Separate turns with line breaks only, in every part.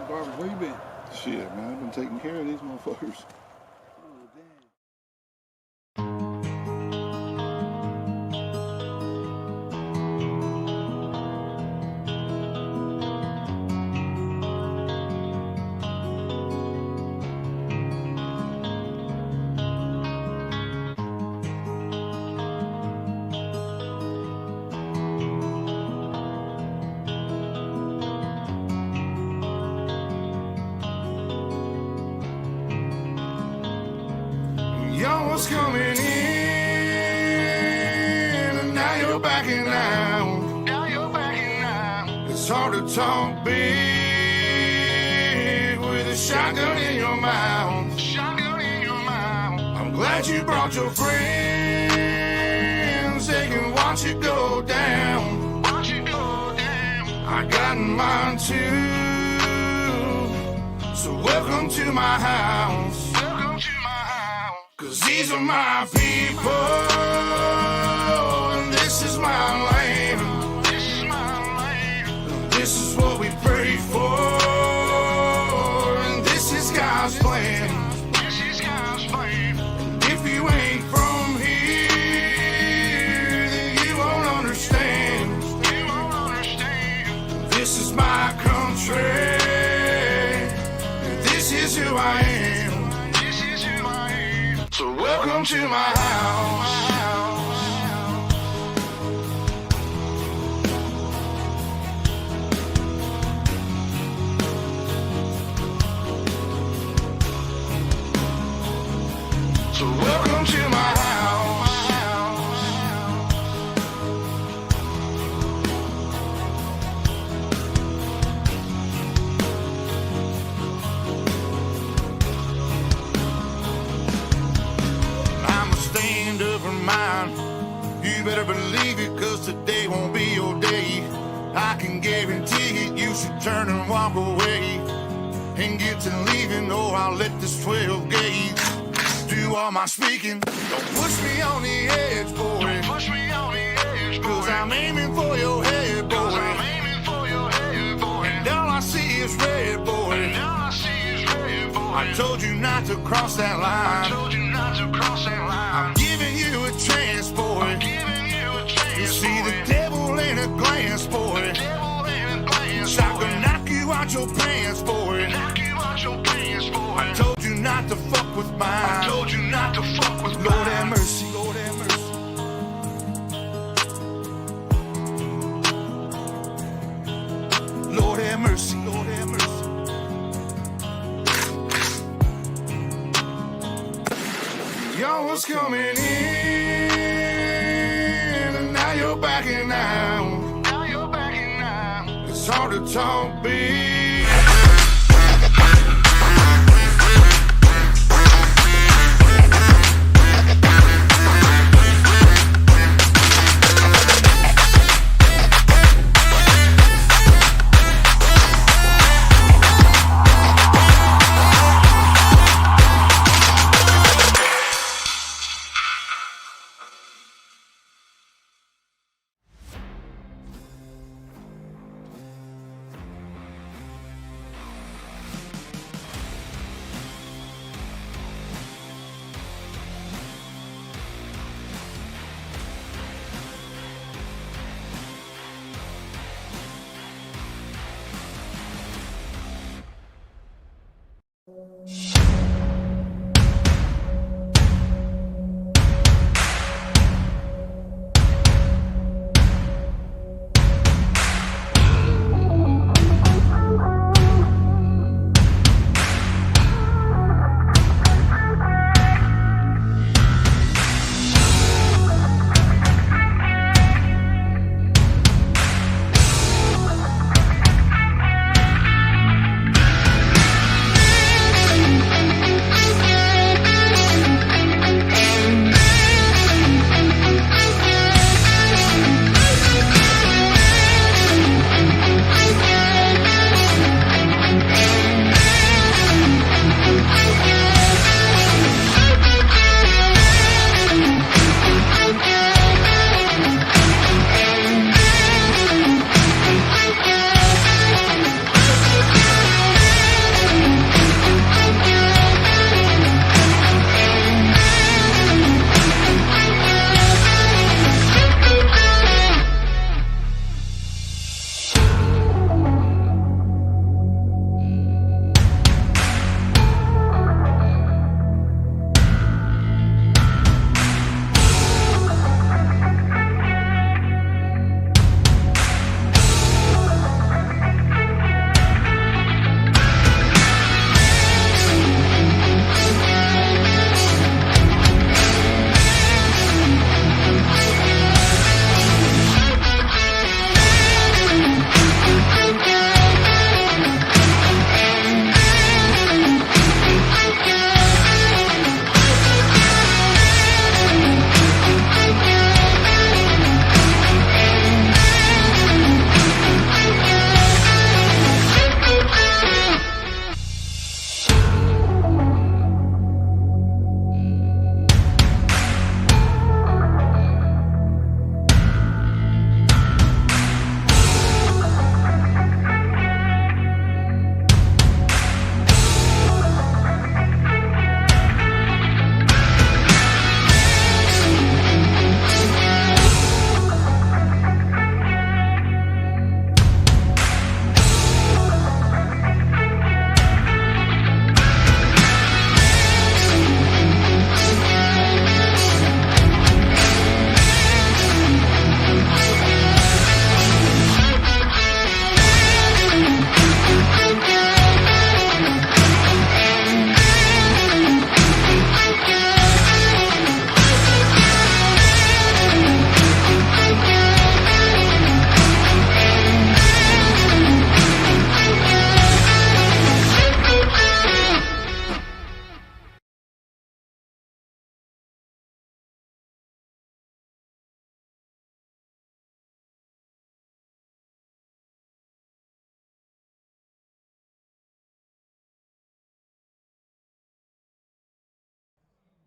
Garbage, where you been?
Shit, man, I've been taking care of these motherfuckers.
Oh, damn.
Y'all was coming in, and now you're backing out. It's hard to talk big with a shotgun in your mouth. I'm glad you brought your friends, they can watch it go down. I got mine too, so welcome to my house. Cause these are my people, and this is my land. This is what we pray for, and this is God's plan. And if you ain't from here, then you won't understand. This is my country, and this is who I am. So welcome to my house. So welcome to my house. Stand up for mine. You better believe it, cause today won't be your day. I can guarantee it, you should turn and walk away and get to leaving, or I'll let this 12 gauge do all my speaking. Don't push me on the edge, boy. Cause I'm aiming for your head, boy. And all I see is red, boy. I told you not to cross that line. I'm giving you a chance, boy. You see the devil in a glance, boy. Shotgun knock you out your pants, boy. I told you not to fuck with mine. Lord have mercy. Lord have mercy. Y'all was coming in, and now you're backing out. It's hard to talk big.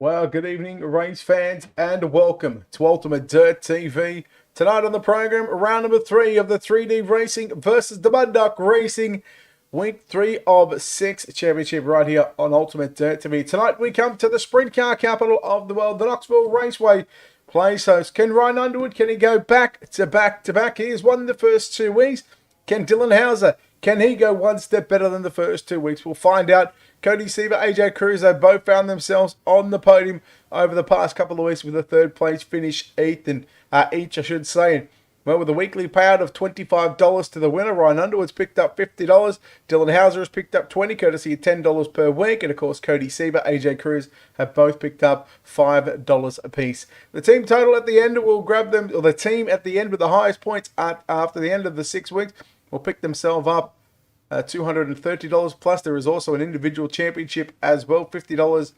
Well, good evening, race fans, and welcome to Ultimate Dirt TV. Tonight on the program, round number 3 of the 3D Racing versus the Mud Duck Racing, week 3 of 6 championship right here on Ultimate Dirt TV. Tonight we come to the sprint car capital of the world, the Knoxville Raceway. Plays host. Can Ryan Underwood, can he go back to back? He has won the first 2 weeks. Can Dylan Hauser, can he go one step better than the first 2 weeks? We'll find out. Cody Seaver, AJ Cruz, they both found themselves on the podium over the past couple of weeks with a third place finish each, I should say. Well, with a weekly payout of $25 to the winner, Ryan Underwood's picked up $50. Dylan Hauser has picked up $20, courtesy of $10 per week. And, of course, Cody Seaver, AJ Cruz have both picked up $5 apiece. The team total at the end will grab them, or the team at the end with the highest points after the end of the 6 weeks will pick themselves up $230 plus. There is also an individual championship as well. $100 to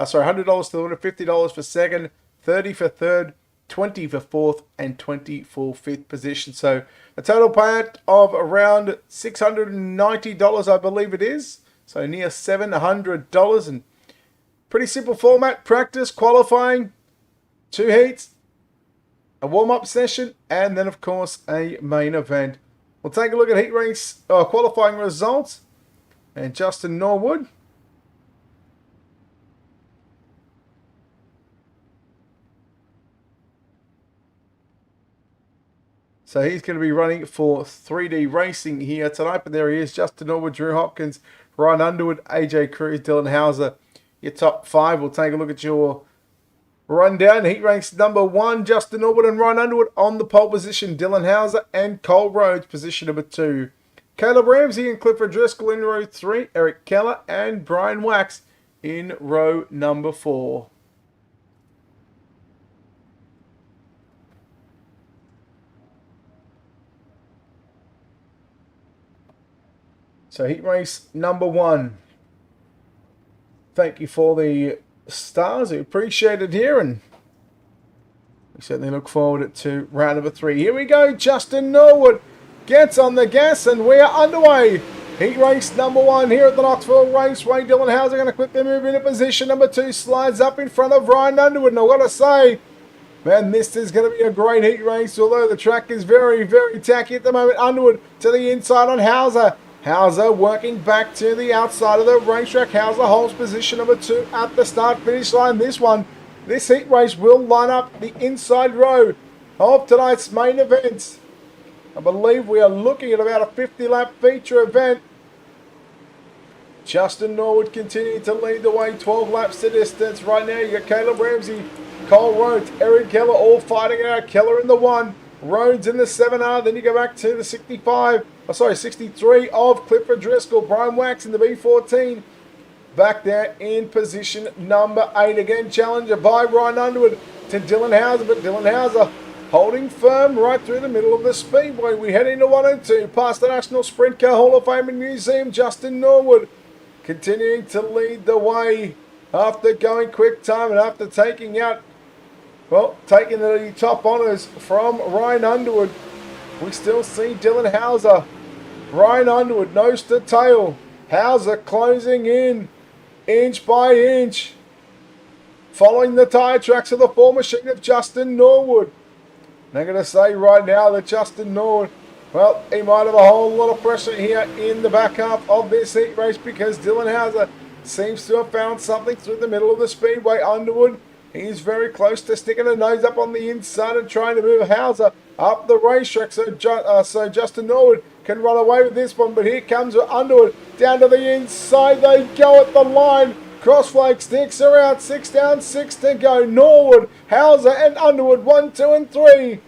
the winner, $50 for second, $30 for third, $20 for fourth, and $20 for fifth position. So a total payout of around $690, I believe it is. So near $700, and pretty simple format: practice, qualifying, 2 heats, a warm-up session, and then of course a main event. We'll take a look at heat race qualifying results. And Justin Norwood. So he's going to be running for 3D Racing here tonight. But there he is, Justin Norwood, Drew Hopkins, Ryan Underwood, AJ Cruz, Dylan Hauser. Your top 5. We'll take a look at your rundown. Heat race number 1, Justin Norwood and Ryan Underwood on the pole position. Dylan Hauser and Cole Rhodes, position number 2. Caleb Ramsey and Clifford Driscoll in row 3. Eric Keller and Brian Wax in row number 4. So heat race number 1. Thank you for the stars. We appreciate it here, and we certainly look forward to round number 3. Here we go. Justin Norwood gets on the gas, and we are underway. Heat race number 1 here at the Knoxville Raceway. Dylan Hauser going to quickly move into position number 2. Slides up in front of Ryan Underwood. And I've got to say, man, this is going to be a great heat race, although the track is very, very tacky at the moment. Underwood to the inside on Hauser. Hauser working back to the outside of the racetrack. Hauser holds position number 2 at the start-finish line. This heat race will line up the inside row of tonight's main event. I believe we are looking at about a 50-lap feature event. Justin Norwood continuing to lead the way, 12 laps to distance. Right now, you got Caleb Ramsey, Cole Rhodes, Eric Keller all fighting it out. Keller in the 1, Rhodes in the 7R. Then you go back to the 63 of Clifford Driscoll. Brian Wax in the B14. Back there in position number 8. Again, challenger by Ryan Underwood to Dylan Hauser. But Dylan Hauser holding firm right through the middle of the speedway. We head into 1 and 2. Past the National Sprint Car Hall of Fame and Museum. Justin Norwood continuing to lead the way after going quick time and after taking out, taking the top honours from Ryan Underwood. We still see Dylan Hauser. Ryan Underwood, nose to tail. Hauser closing in, inch by inch. Following the tyre tracks of the former machine of Justin Norwood. And I'm going to say right now that Justin Norwood, he might have a whole lot of pressure here in the back half of this heat race, because Dylan Hauser seems to have found something through the middle of the speedway. Underwood, he's very close to sticking a nose up on the inside and trying to move Hauser up the racetrack. So Justin Norwood can run away with this one. But here comes Underwood down to the inside. They go at the line. Crossflake sticks are out. 6 down, 6 to go. Norwood, Hauser, and Underwood 1, 2, and 3.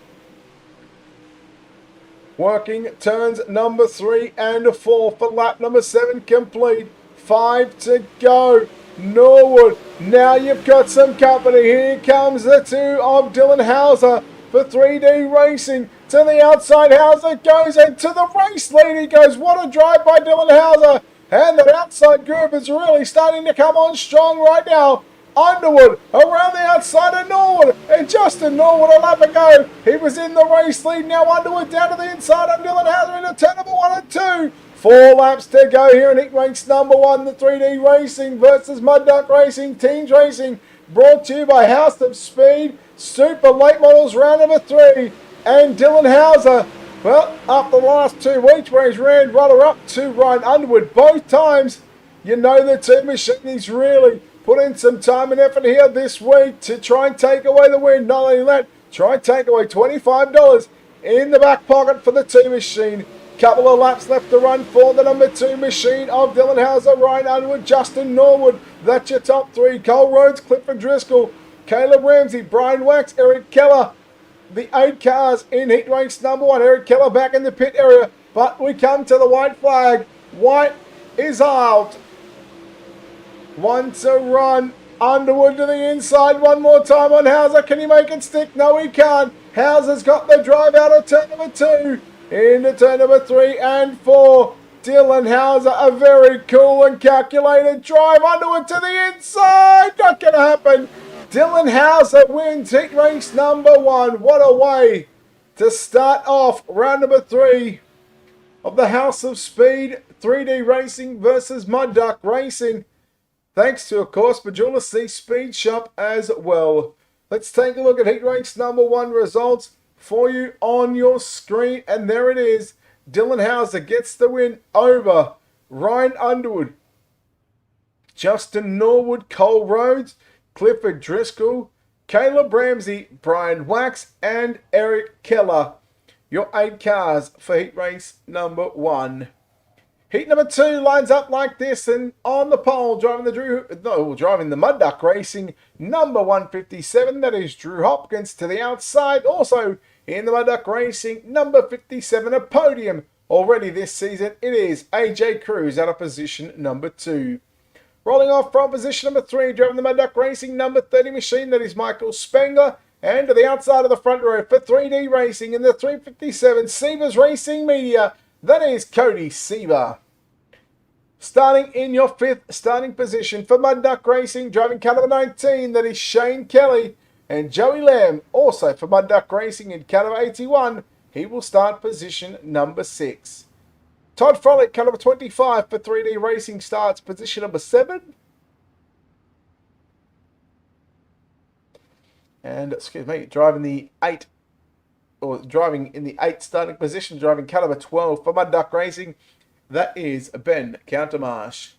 Working turns number 3 and 4 for lap number 7 complete. 5 to go. Norwood, now you've got some company. Here comes the 2 of Dylan Hauser for 3D Racing. To the outside, Hauser goes into the race lead. He goes, what a drive by Dylan Hauser. And that outside group is really starting to come on strong right now. Underwood around the outside of Norwood, and Justin Norwood a lap ago. He was in the race lead. Now Underwood down to the inside of Dylan Hauser into turn number 1 and 2. 4 laps to go here in heat race number 1, the 3D Racing versus Mud Duck Racing, Teams Racing. brought to you by House of Speed, Super Late Models round number 3, and Dylan Hauser. Well, after the last 2 weeks where he's ran runner-up to Ryan Underwood both times, you know the two machines really put in some time and effort here this week to try and take away the win. Not only that, try and take away $25 in the back pocket for the 2 machine. Couple of laps left to run for the number 2 machine of Dylan Hauser, Ryan Underwood, Justin Norwood. That's your top 3. Cole Rhodes, Clifford Driscoll, Caleb Ramsey, Brian Wax, Eric Keller. The 8 cars in heat race number 1. Eric Keller back in the pit area. But we come to the white flag. White is out. 1 to run. Underwood to the inside one more time on Hauser. Can he make it stick? No, he can't. Hauser's got the drive out of turn number 2. Into turn number 3 and 4. Dylan Hauser, a very cool and calculated drive. Underwood to the inside. Not going to happen. Dylan Hauser wins heat race number 1. What a way to start off round number 3 of the House of Speed 3D Racing versus Mud Duck Racing. Thanks to, of course, Bajula C Speed Shop as well. Let's take a look at heat race number 1 results for you on your screen. And there it is. Dylan Hauser gets the win over Ryan Underwood, Justin Norwood, Cole Rhodes, Clifford Driscoll, Caleb Ramsey, Brian Wax, and Eric Keller. Your 8 cars for heat race number 1. Heat number 2 lines up like this, and on the pole, driving the Mud Duck Racing number 157, that is Drew Hopkins to the outside. Also in the Mud Duck Racing number 57, a podium already this season. It is AJ Cruz out of position number 2. Rolling off from position number 3, driving the Mud Duck Racing number 30 machine, that is Michael Spengler. And to the outside of the front row for 3D Racing in the 357, Seaver's Racing Media, that is Cody Seaver. Starting in your 5th starting position for Mud Duck Racing, driving car number 19, that is Shane Kelly. And Joey Lamb, also for Mud Duck Racing in car number 81, he will start position number 6. Todd Frolic, car number 25 for 3D Racing, starts position number 7. And, excuse me, driving in the 8th starting position, driving car number 12 for Mud Duck Racing, that is Ben Countermarsh.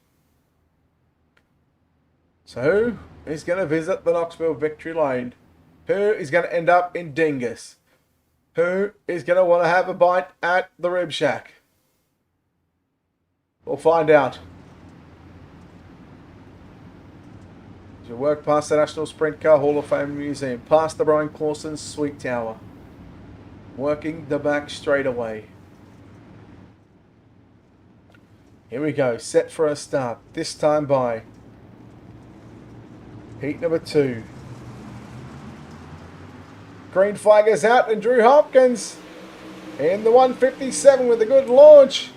So who is going to visit the Knoxville victory lane? Who is going to end up in Dingus? Who is going to want to have a bite at the Rib Shack? We'll find out. As you work past the National Sprint Car Hall of Fame Museum, past the Brian Clausen Sweet Tower, working the back straightaway. Here we go, set for a start, this time by heat number 2. Green flag is out, and Drew Hopkins in the 157 with a good launch.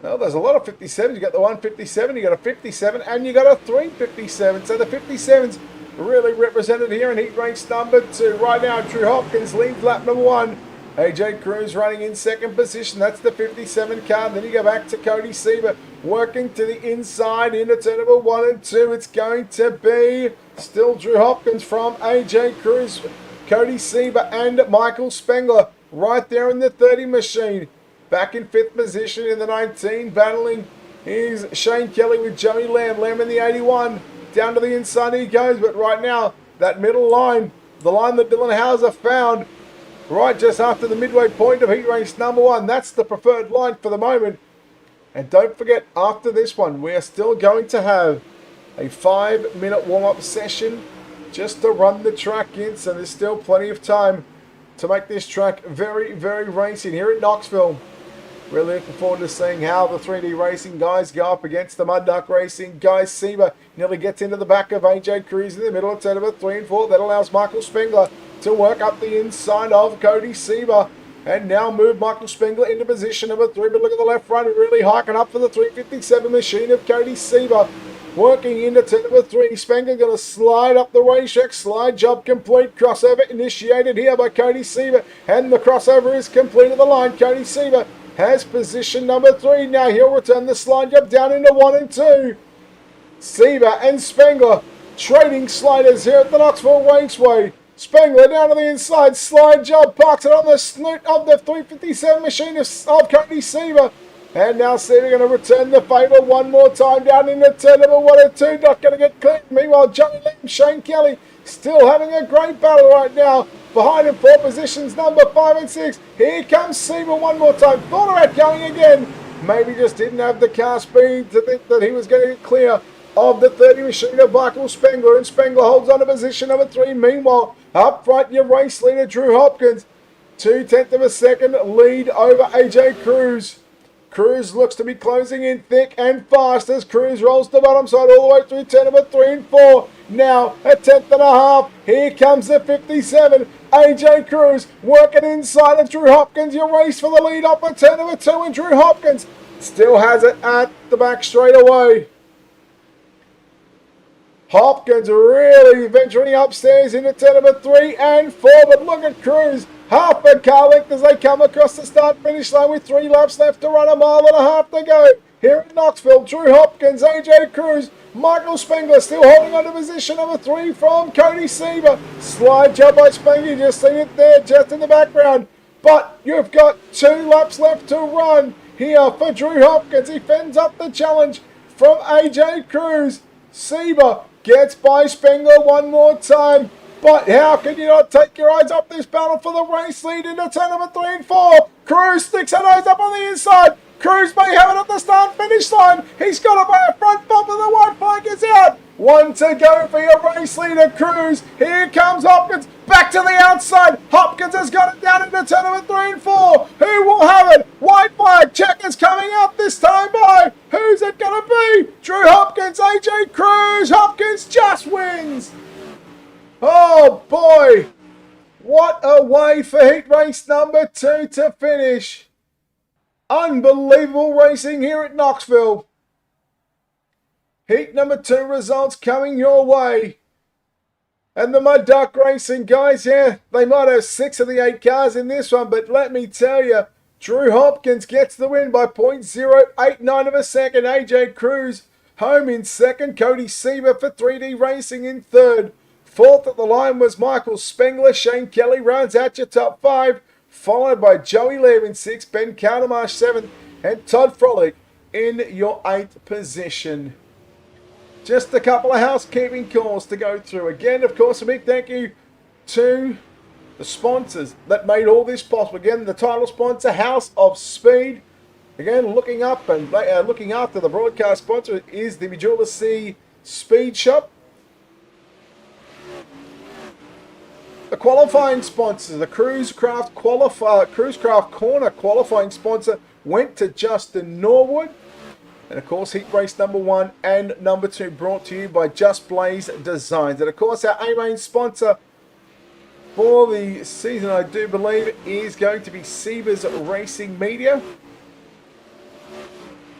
Well, there's a lot of 57s. You got the 157, you got a 57, and you got a 357. So the 57's really represented here in heat race number 2. Right now, Drew Hopkins leads lap number 1. AJ Cruz running in 2nd position. That's the 57 car. Then you go back to Cody Seaver, working to the inside into turn number 1 and 2. It's going to be still Drew Hopkins from AJ Cruz, Cody Seaver, and Michael Spengler right there in the 30 machine. Back in 5th position in the 19, battling is Shane Kelly with Joey Lamb. Lamb in the 81. Down to the inside he goes, but right now, that middle line, the line that Dylan Hauser found, right just after the midway point of heat race number 1. That's the preferred line for the moment. And don't forget, after this one, we are still going to have a 5-minute warm-up session just to run the track in. So there's still plenty of time to make this track very, very racing here at Knoxville. Really looking forward to seeing how the 3D Racing guys go up against the Mud Duck Racing guys. Seaver nearly gets into the back of AJ Cruz in the middle of turn number 3 and 4. That allows Michael Spengler to work up the inside of Cody Seaver. And now move Michael Spengler into position number 3. But look at the left front, really hiking up for the 357 machine of Cody Seaver. Working into turn number 3. Spengler going to slide up the racetrack. Slide job complete. Crossover initiated here by Cody Seaver. And the crossover is complete at the line. Cody Seaver has position number 3. Now he'll return the slide job down into 1 and 2. Seaver and Spengler trading sliders here at the Knoxville Raceway. Spengler down to the inside, slide job, parks it on the snoot of the 357 machine of Cody Seaver. And now Seaver going to return the favour one more time down into turn number 1 and 2, not going to get clean. Meanwhile, Johnny Lim, Shane Kelly still having a great battle right now. Behind him, 4 positions, number 5 and 6. Here comes Seaver one more time, thought about going again. Maybe just didn't have the car speed to think that he was going to get clear of the 30 machine of Michael Spengler, and Spengler holds on to position number 3. Meanwhile, up front, your race leader, Drew Hopkins, 2/10 of a second lead over AJ Cruz. Cruz looks to be closing in thick and fast as Cruz rolls the bottom side all the way through turn number 3 and 4. Now, a 1/10 and a half. Here comes the 57. AJ Cruz working inside of Drew Hopkins. Your race for the lead up at turn number 2, and Drew Hopkins still has it at the back straight away. Hopkins really venturing upstairs into turn number 3 and 4, but look at Cruz. Half a car length as they come across the start-finish line with 3 laps left to run, 1.5 miles to go. Here in Knoxville, Drew Hopkins, AJ Cruz, Michael Spengler still holding on to position number 3 from Cody Seaver. Slide job by Spengler, you just seen it there just in the background. But you've got 2 laps left to run here for Drew Hopkins. He fends up the challenge from AJ Cruz. Seaver gets by Spengler one more time. But how can you not take your eyes off this battle for the race lead into turn number 3 and 4? Cruz sticks her nose up on the inside. Cruz may have it at the start-finish line. He's got it by a front bumper. The white flag is out. 1 to go for your race leader, Cruz. Here comes Hopkins. Back to the outside. Hopkins has got it down into turn number 3 and 4. Who will have it? White flag. Checkers coming out this time by. Who's it going to be? Drew Hopkins, AJ Cruz. Hopkins just wins. Oh boy, what a way for heat race number 2 to finish. Unbelievable racing here at Knoxville. Heat number 2 results coming your way. And the Mud Duck Racing guys, yeah, they might have 6 of the 8 cars in this one, but let me tell you, Drew Hopkins gets the win by 0.089 of a second. AJ Cruz home in second. Cody Seaver for 3D Racing in third. Fourth at the line was Michael Spengler. Shane Kelly rounds out your top 5, followed by Joey Lamb in 6th, Ben Cowdermarsh 7th, and Todd Frolick in your 8th position. Just a couple of housekeeping calls to go through. Again, of course, a big thank you to the sponsors that made all this possible. Again, the title sponsor, House of Speed. Again, looking up and looking after the broadcast sponsor is the Majula C Speed Shop. The qualifying sponsor, the Cruise Craft Corner qualifying sponsor went to Justin Norwood. And of course, heat race number 1 and number 2 brought to you by Just Blaze Designs. And of course, our A-main sponsor for the season, I do believe, is going to be Seaver's Racing Media.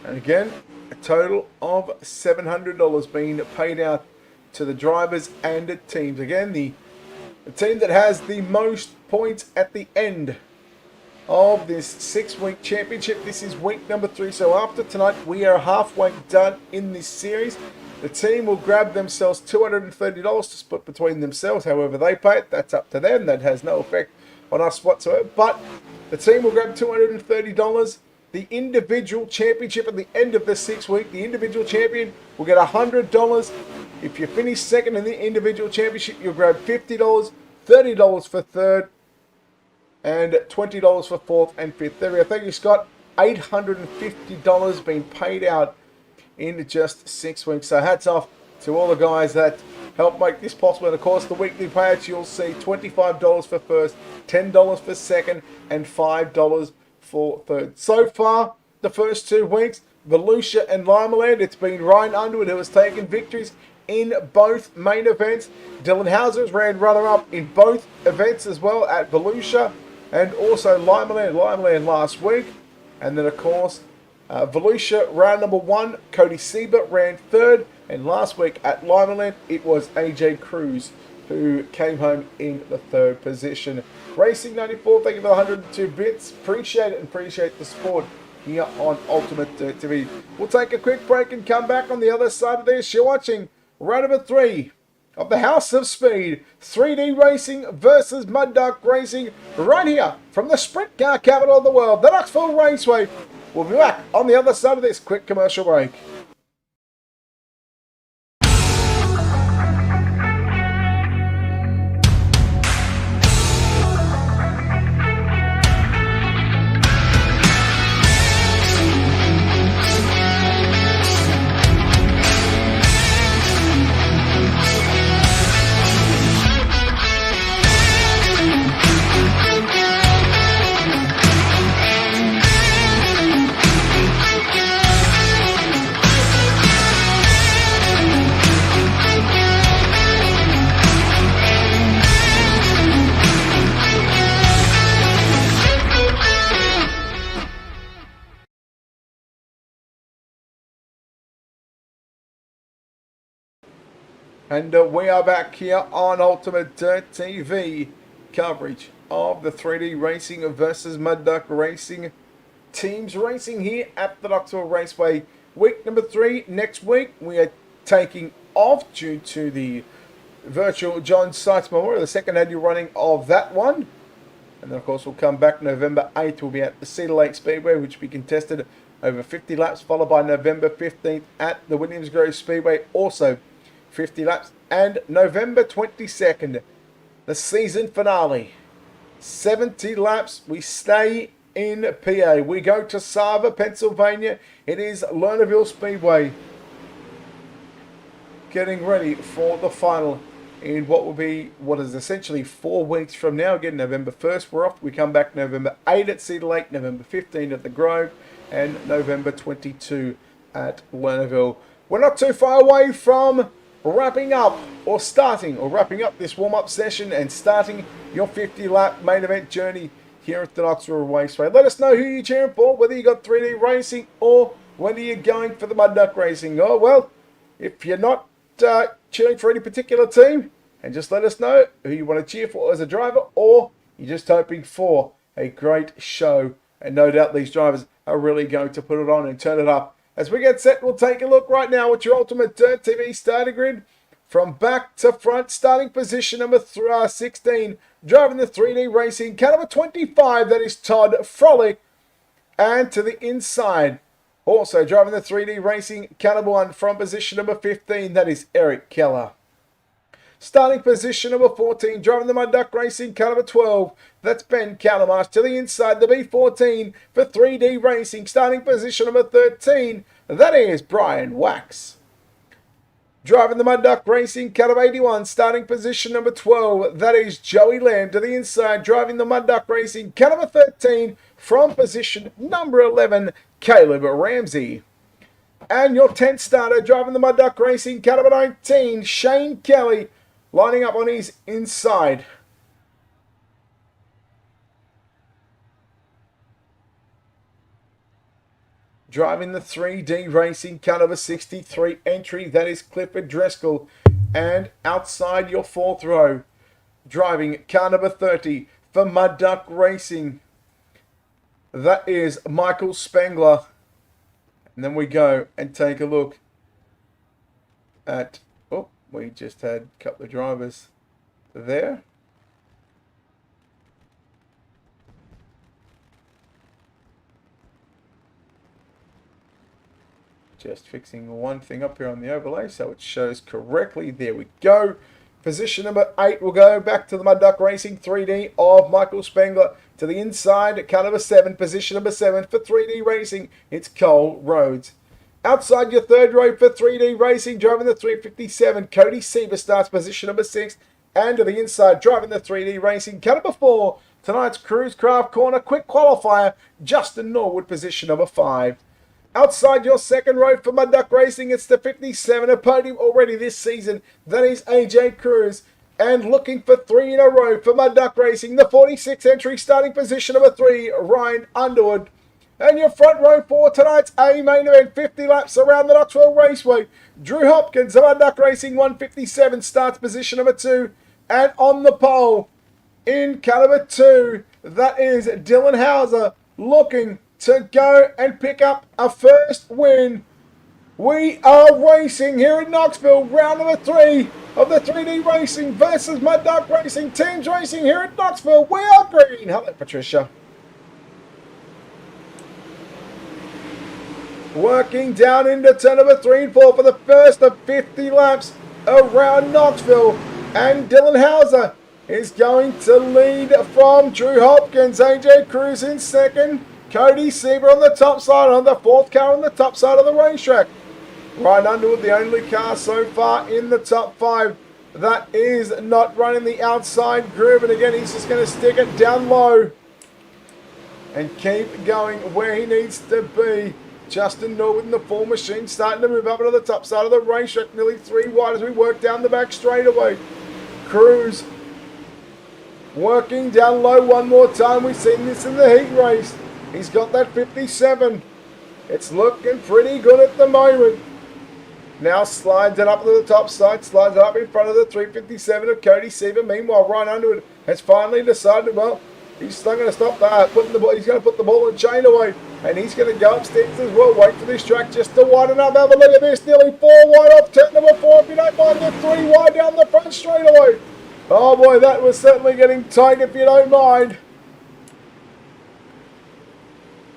And again, a total of $700 being paid out to the drivers and the teams. Again, the team that has the most points at the end of this 6-week championship. This is week number 3. So after tonight, we are halfway done in this series. The team will grab themselves $230 to split between themselves. However they pay it, that's up to them. That has no effect on us whatsoever. But the team will grab $230. The individual championship at the end of the 6th week, the individual champion will get $100. If you finish second in the individual championship, you'll grab $50, $30 for third, and $20 for fourth and fifth. There we go. Thank you, Scott. $850 being paid out in just 6 weeks. So hats off to all the guys that helped make this possible. And of course, the weekly payouts, you'll see $25 for first, $10 for second, and $5 for third. So far, the first 2 weeks, Volusia and Limeland, it's been Ryan Underwood who has taken victories in both main events. Dylan Hauser ran runner-up in both events as well at Volusia and also Limeland last week. And then, of course, Volusia round number 1, Cody Seaver ran third. And last week at Limeland, it was AJ Cruz who came home in the third position. Racing 94, thank you for the 102 bits. Appreciate it and appreciate the support here on Ultimate TV. We'll take a quick break and come back on the other side of this. You're watching round number 3 of the House of Speed, 3D Racing versus Mud Duck Racing, right here from the sprint car capital of the world, the Knoxville Raceway. We'll be back on the other side of this quick commercial break. And we are back here on Ultimate Dirt TV, coverage of the 3D Racing versus Mud Duck Racing teams racing here at the Knoxville Raceway. Week number 3 next week. We are taking off due to the virtual John Sykes Memorial, the second annual running of that one. And then, of course, we'll come back November 8th. We'll be at the Cedar Lake Speedway, which will be contested over 50 laps, followed by November 15th at the Williams Grove Speedway, also 50 laps, and November 22nd, the season finale, 70 laps. We stay in PA. We go to Sava, Pennsylvania. It is Lernerville Speedway, getting ready for the final in what is essentially 4 weeks from now. Again, November 1st, we're off. We come back November 8 at Cedar Lake, November 15 at the Grove, and November 22 at Lernerville. We're not too far away from wrapping up this warm-up session and starting your 50-lap main event journey here at the Knoxville Raceway. Let us know who you're cheering for, whether you got 3D Racing or whether you're going for the Mud Duck Racing. Oh, well, if you're not cheering for any particular team, and just let us know who you want to cheer for as a driver, or you're just hoping for a great show. And no doubt these drivers are really going to put it on and turn it up. As we get set, we'll take a look right now at your Ultimate Dirt TV starting grid. From back to front, starting position number 16, driving the 3D Racing, car number 25, that is Todd Frolick. And to the inside, also driving the 3D Racing, car number 1 from position number 15, that is Eric Keller. Starting position number 14, driving the Mud Duck Racing, car number 12, that's Ben Calamarsh. To the inside, the B14 for 3D Racing, starting position number 13, that is Brian Wax. Driving the Mud Duck Racing, car number 81, starting position number 12, that is Joey Lamb. To the inside, driving the Mud Duck Racing, car number 13, from position number 11, Caleb Ramsey. And your 10th starter, driving the Mud Duck Racing, car number 19, Shane Kelly, lining up on his inside. Driving the 3D Racing, car number 63 entry, that is Clifford Driscoll. And outside your 4th row, driving car number 30 for Mud Duck Racing, that is Michael Spengler. And then we go and take a look at, we just had a couple of drivers there. Just fixing one thing up here on the overlay so it shows correctly. There we go. Position number 8 will go back to the Mud Duck Racing 3D of Michael Spengler. To the inside, car number 7, position number 7 for 3D Racing, it's Cole Rhodes. Outside your 3rd row for 3D Racing, driving the 357, Cody Seaver starts position number 6. And to the inside, driving the 3D Racing, car number 4, tonight's Cruise Craft Corner quick qualifier, Justin Norwood, position number 5. Outside your 2nd row for Mud Duck Racing, it's the 57, a podium already this season, that is AJ Cruz. And looking for 3 in a row for Mud Duck Racing, the 46 entry, starting position number 3, Ryan Underwood. And your front row for tonight's A main event, 50 laps around the Knoxville Raceway, Drew Hopkins of Mud Duck Racing 157 starts position number 2. And on the pole, in car number 2, that is Dylan Hauser, looking to go and pick up a first win We are racing here in Knoxville, round number 3 of the 3D Racing versus Mud Duck Racing. Teams racing here at Knoxville. We are green. Hello, Patricia. Working down into turn number 3 and 4 for the first of 50 laps around Knoxville. And Dylan Hauser is going to lead from Drew Hopkins. AJ Cruz in second. Cody Sieber on the top side, on the 4th car on the top side of the racetrack. Ryan Underwood, the only car so far in the top 5 that is not running the outside groove. And again, he's just going to stick it down low and keep going where he needs to be. Justin Norwood in the 4 machine starting to move up to the top side of the racetrack, nearly 3 wide as we work down the back straightaway. Cruz working down low one more time. We've seen this in the heat race. He's got that 57. It's looking pretty good at the moment. Now slides it up to the top side, slides it up in front of the 357 of Cody Sieber. Meanwhile, Ryan Underwood has finally decided, well, he's not going to stop that. He's going to put the ball and chain away. And he's going to go upstairs as well. Wait for this track just to widen up. Have a look at this. Nearly 4 wide off turn number 4. If you don't mind, the 3 wide down the front straightaway. Oh boy, that was certainly getting tight if you don't mind.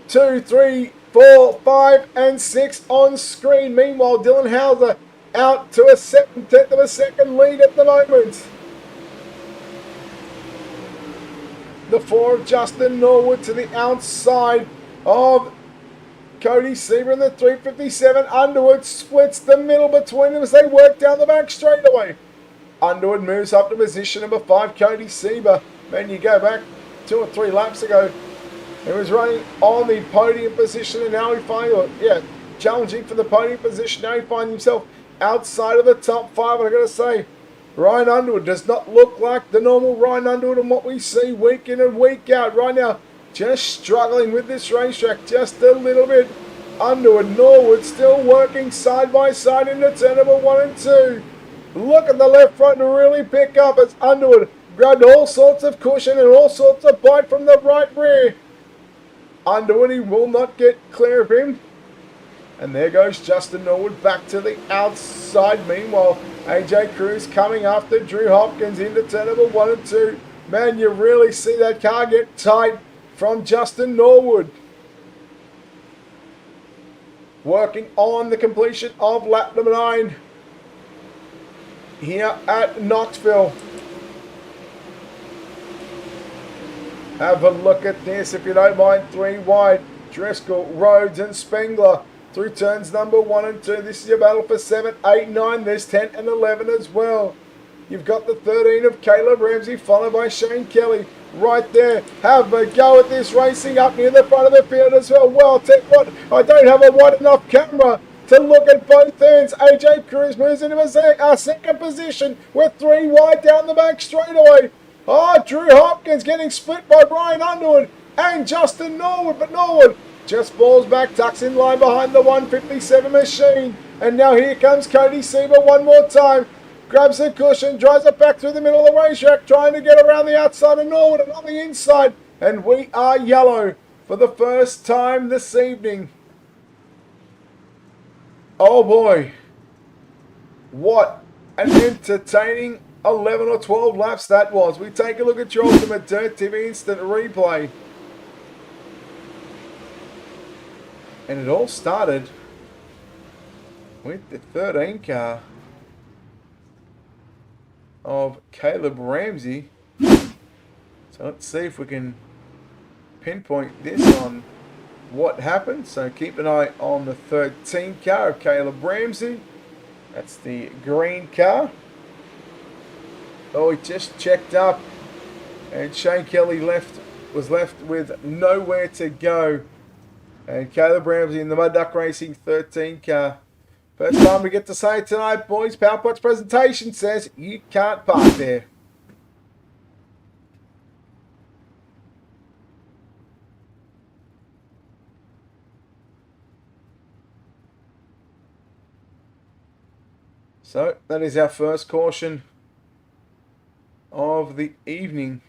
2, 3, 4, 5, and 6 on screen. Meanwhile, Dylan Hauser out to a 7/10 of a second lead at the moment. The 4 of Justin Norwood to the outside of Cody Sieber in the 357. Underwood splits the middle between them as they work down the back straightaway. Underwood moves up to position number 5, Cody Sieber. Man, you go back 2 or 3 laps ago, he was running on the podium position, and now he finds, challenging for the podium position. Now he finds himself outside of the top 5. And I got to say, Ryan Underwood does not look like the normal Ryan Underwood and what we see week in and week out. Right now, just struggling with this racetrack just a little bit. Underwood, Norwood still working side by side into turn number 1 and 2. Look at the left front to really pick up as Underwood grabbed all sorts of cushion and all sorts of bite from the right rear. Underwood, he will not get clear of him. And there goes Justin Norwood back to the outside. Meanwhile, AJ Cruz coming after Drew Hopkins into turn number 1 and 2. Man, you really see that car get tight from Justin Norwood. Working on the completion of lap number 9 here at Knoxville. Have a look at this if you don't mind. 3 wide. Driscoll, Rhodes and Spengler through turns number 1 and 2. This is your battle for 7, 8, 9. There's 10 and 11 as well. You've got the 13 of Caleb Ramsey followed by Shane Kelly right there. Have a go at this racing up near the front of the field as well. Well, I'll tell you what, I don't have a wide enough camera to look at both ends. AJ Cruz moves into a second position with 3 wide down the back straightaway. Oh, Drew Hopkins getting split by Brian Underwood and Justin Norwood, but Norwood just falls back, tucks in line behind the 157 machine. And now here comes Cody Sieber one more time. Grabs the cushion, drives it back through the middle of the racetrack, trying to get around the outside of Norwood and on the inside. And we are yellow for the first time this evening. Oh boy. What an entertaining 11 or 12 laps that was. We take a look at your Ultimate Dirt TV instant replay. And it all started with the 13 car of Caleb Ramsey. So let's see if we can pinpoint this on what happened. So keep an eye on the 13 car of Caleb Ramsey. That's the green car. Oh, he just checked up, and Shane Kelly was left with nowhere to go. And Caleb Ramsey in the Mud Duck Racing 13 car. First time we get to say it tonight, boys. PowerPoint's presentation says you can't park there. So that is our first caution of the evening.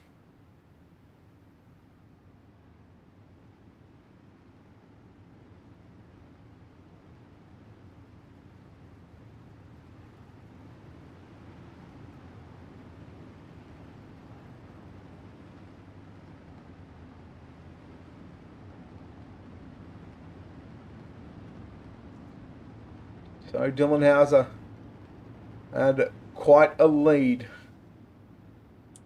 So Dylan Hauser had quite a lead.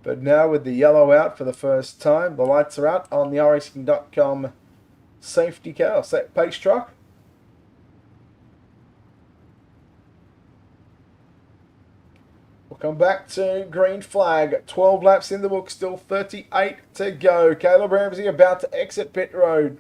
But now with the yellow out for the first time, the lights are out on the iRacing.com safety car, pace truck. We'll come back to green flag. 12 laps in the book, still 38 to go. Caleb Ramsey about to exit pit road.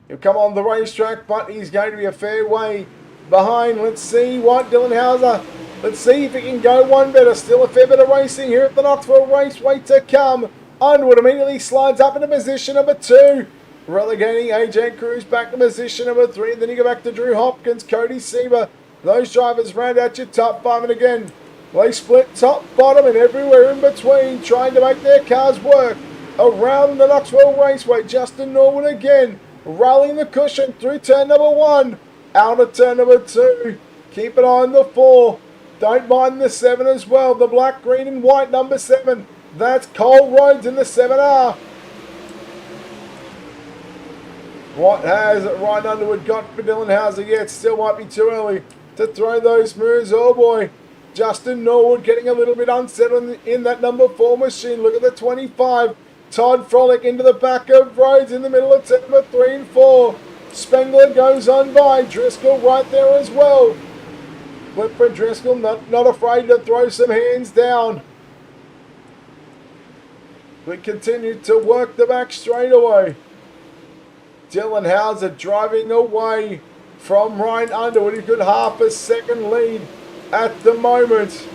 He'll come on the racetrack, but he's going to be a fair way behind. Let's see what Dylan Hauser. Let's see if he can go one better. Still a fair bit of racing here at the Knoxville Raceway to come. Underwood immediately slides up into position number 2. Relegating AJ Cruz back to position number 3. And then you go back to Drew Hopkins, Cody Sieber. Those drivers round out your top 5. And again, they split top, bottom and everywhere in between, trying to make their cars work around the Knoxville Raceway. Justin Norwood again, rallying the cushion through turn number 1. Out of turn number 2. Keep an eye on the 4. Don't mind the 7 as well. The black, green and white number 7. That's Cole Rhodes in the 7R. What has Ryan Underwood got for Dylan Hauser yet? Still might be too early to throw those moves. Oh boy. Justin Norwood getting a little bit unsettled in that number 4 machine. Look at the 25. Todd Frolic into the back of Rhodes in the middle of turn number 3 and 4. Spengler goes on by. Driscoll right there as well. Clifford Driscoll not afraid to throw some hands down. We continue to work the back straightaway. Dylan Hauser driving away from Ryan Underwood. He's got half a second lead at the moment.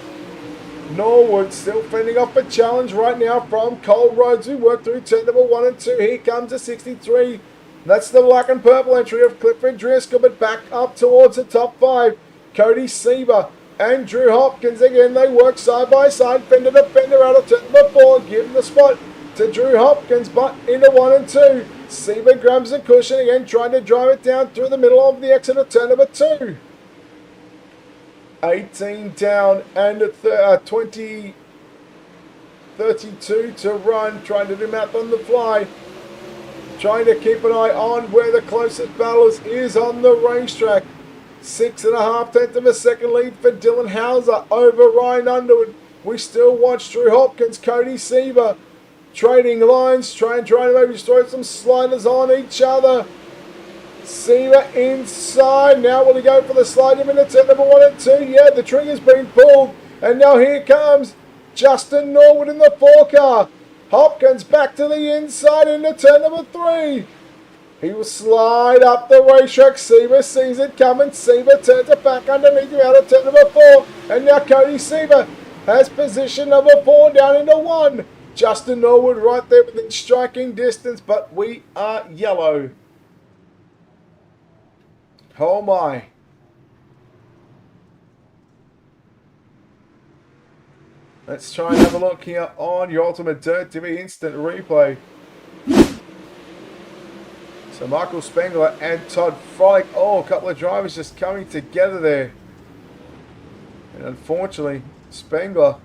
Norwood still fending off a challenge right now from Cole Rhodes, who worked through turn number 1 and 2. Here comes the 63. That's the black and purple entry of Clifford Driscoll, but back up towards the top 5. Cody Sieber and Drew Hopkins again. They work side by side, fender to fender out of turn number 4. Give the spot to Drew Hopkins, but into 1 and 2. Sieber grabs the cushion again, trying to drive it down through the middle of the exit of turn number 2. 18 down and 32 to run, trying to do math on the fly. Trying to keep an eye on where the closest battle is on the racetrack. 6.5 tenths of a second lead for Dylan Hauser over Ryan Underwood. We still watch Drew Hopkins, Cody Sieber trading lines, trying to maybe throw some sliders on each other. Sieber inside. Now will he go for the slide in into turn number 1 and 2? Yeah, the trigger's been pulled. And now here comes Justin Norwood in the 4 car. Hopkins back to the inside into turn number 3. He will slide up the racetrack. Sieber sees it coming. Sieber turns it back underneath you out of turn number 4. And now Cody Sieber has position number 4 down into 1. Justin Norwood right there within striking distance, but we are yellow. Oh my. Let's try and have a look here on your Ultimate Dirt TV instant replay. So Michael Spengler and Todd Frolic, a couple of drivers just coming together there. And unfortunately, Spengler,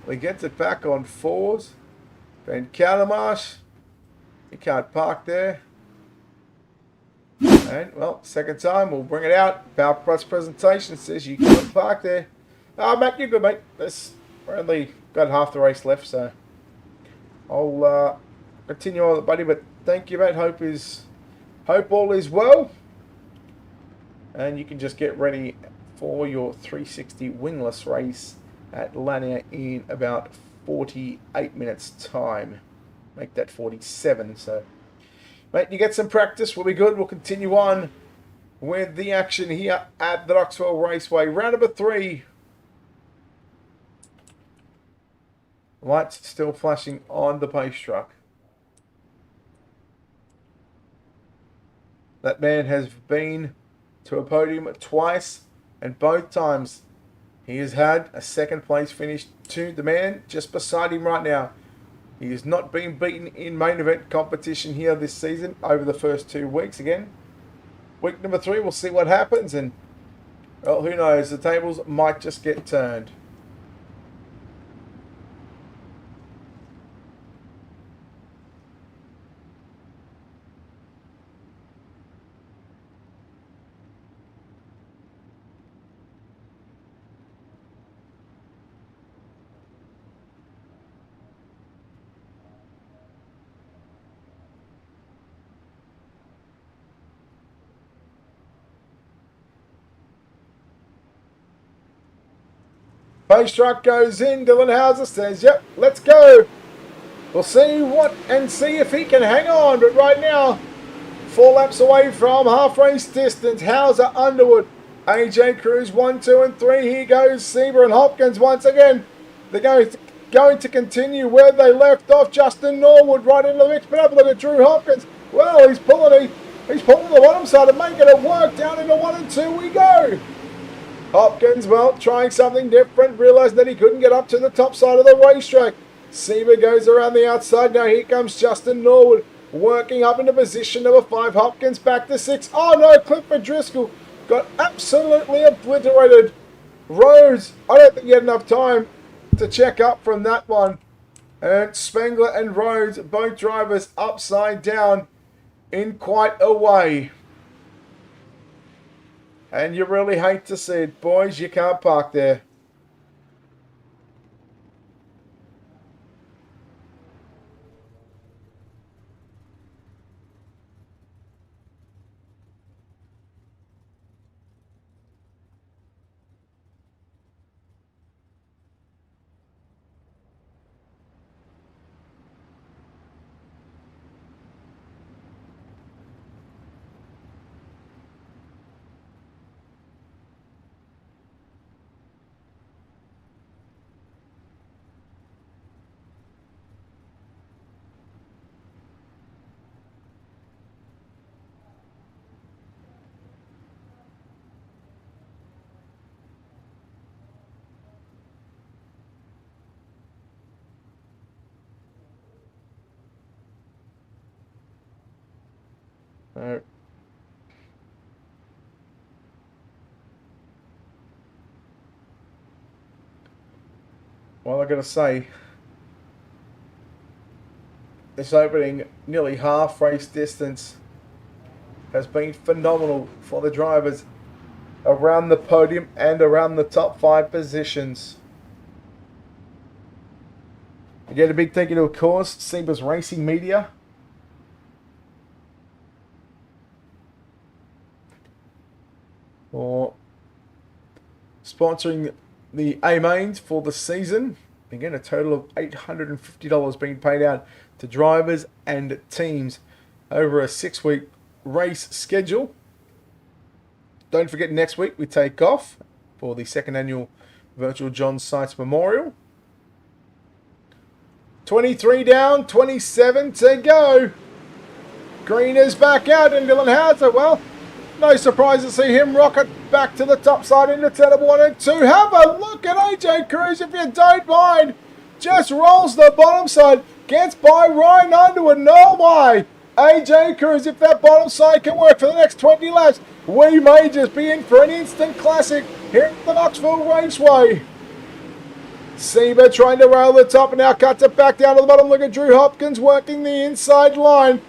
he gets it back on 4s. Van Countermarsh, he can't park there. And, well, second time, we'll bring it out. Power Plus presentation says you can't park there. Oh, Matt, you're good, mate. We're only got half the race left, so I'll continue on with it, buddy. But thank you, mate. Hope all is well. And you can just get ready for your 360 winless race at Lanier in about 48 minutes time. Make that 47. So, mate, you get some practice. We'll be good. We'll continue on with the action here at the Knoxville Raceway. Round number 3. Lights still flashing on the pace truck. That man has been to a podium twice, and both times he has had a second place finish to the man just beside him right now. He has not been beaten in main event competition here this season over the first 2 weeks. Again, week number 3, we'll see what happens, and, well, who knows, the tables might just get turned. Pace truck goes in. Dylan Hauser says, yep, let's go. We'll see if he can hang on. But right now, 4 laps away from half race distance. Hauser, Underwood, AJ Cruz 1, 2, and 3. Here goes Sieber and Hopkins once again. They're going to continue where they left off. Justin Norwood right into the mix. But have a look at Drew Hopkins. Well, he's pulling the bottom side and making it work. Down into 1 and 2 we go. Hopkins, well, trying something different. Realised that he couldn't get up to the top side of the racetrack. Sieber goes around the outside. Now here comes Justin Norwood. Working up into position number 5. Hopkins back to 6. Oh no, Clifford Driscoll got absolutely obliterated. Rhodes, I don't think he had enough time to check up from that one. And Spengler and Rhodes, both drivers upside down in quite a way. And you really hate to see it, boys. You can't park there. Well, I got to say, this opening nearly half race distance has been phenomenal for the drivers around the podium and around the top 5 positions. Again, a big thank you to, of course, Seba's Racing Media. For sponsoring the A-Mains for the season. Again, a total of $850 being paid out to drivers and teams over a 6-week race schedule. Don't forget, next week we take off for the 2nd annual Virtual John Sites Memorial. 23 down, 27 to go. Green is back out, and Dylan Hauser, well, no surprise to see him rocket back to the top side into turn 1 and 2. Have a look at AJ Cruz, if you don't mind. Just rolls the bottom side, gets by Ryan Underwood. No way. AJ Cruz, if that bottom side can work for the next 20 laps, we may just be in for an instant classic here at the Knoxville Raceway. Sieber trying to rail the top and now cuts it back down to the bottom. Look at Drew Hopkins working the inside line.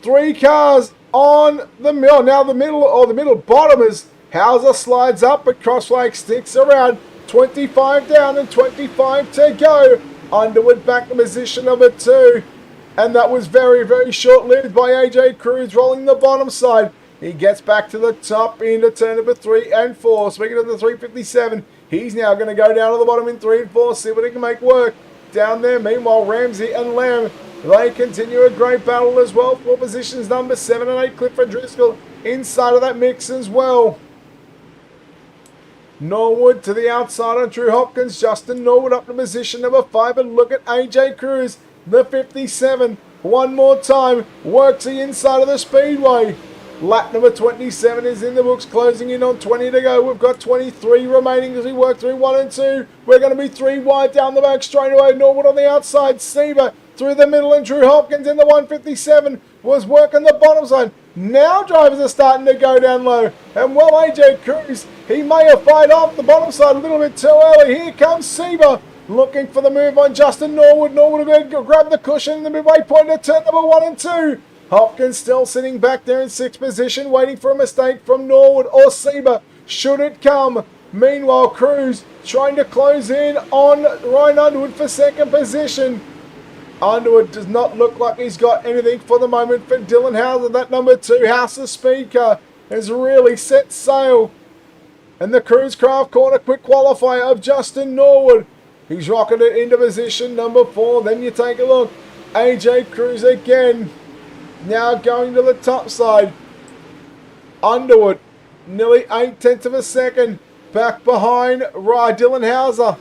3 cars on the middle. Now the middle bottom is Hauser slides up, but Crossflag sticks around. 25 down and 25 to go. Underwood back to position number 2. And that was very, very short-lived by AJ Cruz rolling the bottom side. He gets back to the top into turn number 3 and 4. Speaking of the 357, he's now going to go down to the bottom in 3 and 4, see what he can make work down there. Meanwhile, Ramsey and Lamb, they continue a great battle as well for positions number 7 and 8. Clifford Driscoll inside of that mix as well. Norwood to the outside on Drew Hopkins. Justin Norwood up to position number 5. And look at AJ Cruz, the 57. One more time, works the inside of the speedway. Lap number 27 is in the books, closing in on 20 to go. We've got 23 remaining as we work through 1 and 2. We're going to be 3 wide down the back straight away. Norwood on the outside, Sieber through the middle, and Drew Hopkins in the 157 was working the bottom side. Now drivers are starting to go down low. And well, AJ Cruz, he may have fired off the bottom side a little bit too early. Here comes Sieber looking for the move on Justin Norwood. Norwood will go grab the cushion in the midway point at turn number 1 and 2. Hopkins still sitting back there in 6th position, waiting for a mistake from Norwood or Sieber, should it come. Meanwhile, Cruz trying to close in on Ryan Underwood for 2nd position. Underwood does not look like he's got anything for the moment for Dylan Hauser. That number 2 Hauser speed car has really set sail And the Cruise Craft corner quick qualifier of Justin Norwood. He's rocketed into position number 4. Then you take a look. AJ Cruz again. Now going to the top side. Underwood, nearly 8/10 of a second. Back behind Dylan Hauser.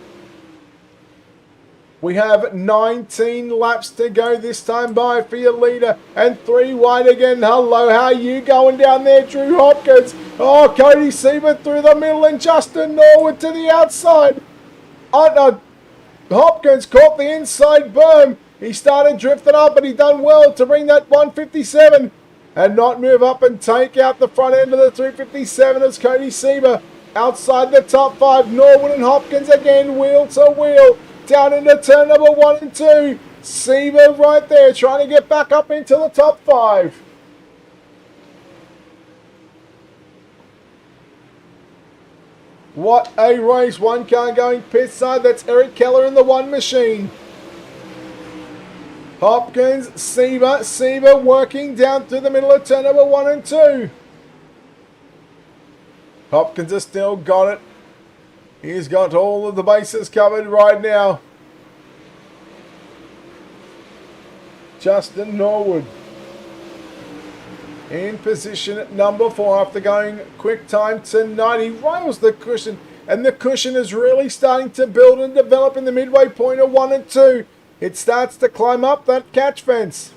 We have 19 laps to go this time by for your leader. And 3 wide again. Hello, how are you going down there, Drew Hopkins? Oh, Cody Siebert through the middle and Justin Norwood to the outside. Hopkins caught the inside berm. He started drifting up, but he done well to bring that 157 and not move up and take out the front end of the 357 as Cody Siebert outside the top 5. Norwood and Hopkins again, wheel to wheel. Down into turn number 1 and 2. Siebert right there trying to get back up into the top 5. What a race. One car going pit side. That's Eric Keller in the one machine. Hopkins, Siebert working down through the middle of turn number 1 and 2. Hopkins has still got it. He's got all of the bases covered right now. Justin Norwood in position at number 4 after going quick time tonight. He rails the cushion, and the cushion is really starting to build and develop in the midway point of 1 and 2. It starts to climb up that catch fence.